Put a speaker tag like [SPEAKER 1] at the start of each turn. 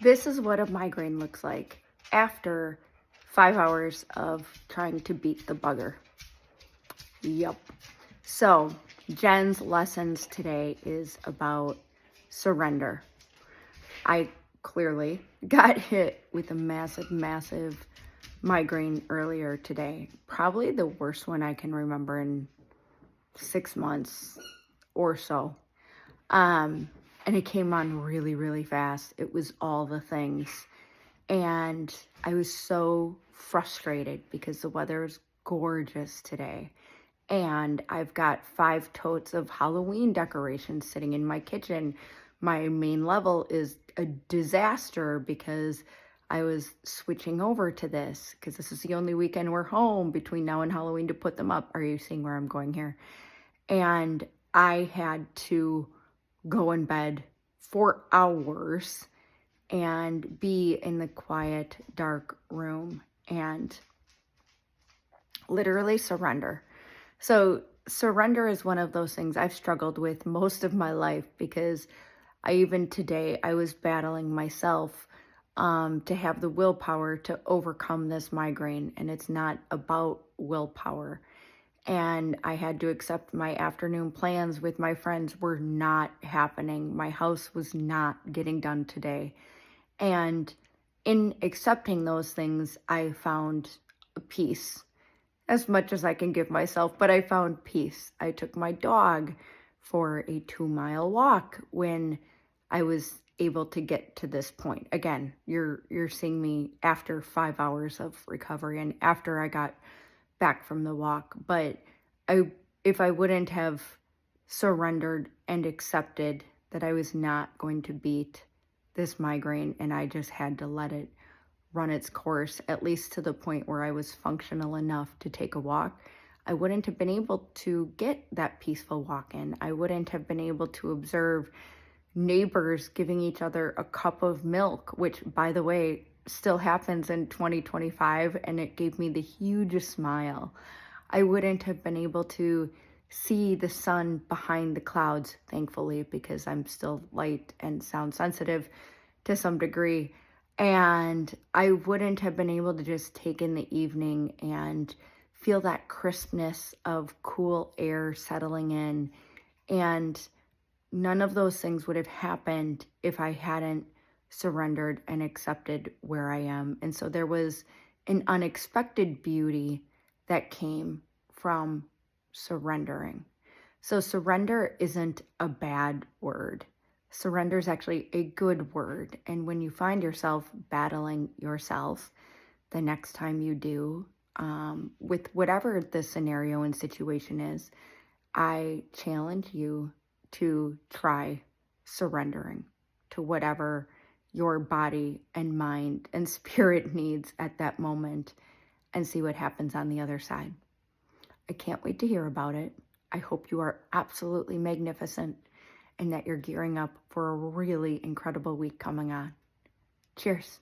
[SPEAKER 1] This is what a migraine looks like after 5 hours of trying to beat the bugger. Yup. So Jen's lessons today is about surrender. I clearly got hit with a massive migraine earlier today. Probably the worst one I can remember in 6 months or so. And it came on really fast. It was all the things. And I was so frustrated because the weather is gorgeous today. And I've got 5 totes of Halloween decorations sitting in my kitchen. My main level is a disaster because I was switching over to this because this is the only weekend we're home between now and Halloween to put them up. Are you seeing where I'm going here? And I had to go in bed for hours and be in the quiet, dark room and literally surrender. So surrender is one of those things I've struggled with most of my life because even today, I was battling myself to have the willpower to overcome this migraine. And it's not about willpower. And I had to accept my afternoon plans with my friends were not happening. My house was not getting done today. And in accepting those things, I found peace, as much as I can give myself, but I found peace. I took my dog for a 2-mile walk when I was able to get to this point. Again, you're seeing me after 5 hours of recovery and after I got back from the walk. But if I wouldn't have surrendered and accepted that I was not going to beat this migraine and I just had to let it run its course, at least to the point where I was functional enough to take a walk, I wouldn't have been able to get that peaceful walk in. I wouldn't have been able to observe neighbors giving each other a cup of milk, which, by the way, still happens in 2025, and it gave me the hugest smile. I wouldn't have been able to see the sun behind the clouds, thankfully, because I'm still light and sound sensitive to some degree. And I wouldn't have been able to just take in the evening and feel that crispness of cool air settling in. And none of those things would have happened if I hadn't surrendered and accepted where I am. And so there was an unexpected beauty that came from surrendering. So surrender isn't a bad word. Surrender is actually a good word. And when you find yourself battling yourself the next time you do, with whatever the scenario and situation is, I challenge you to try surrendering to whatever your body and mind and spirit needs at that moment and see what happens on the other side. I can't wait to hear about it. I hope you are absolutely magnificent and that you're gearing up for a really incredible week coming on. Cheers.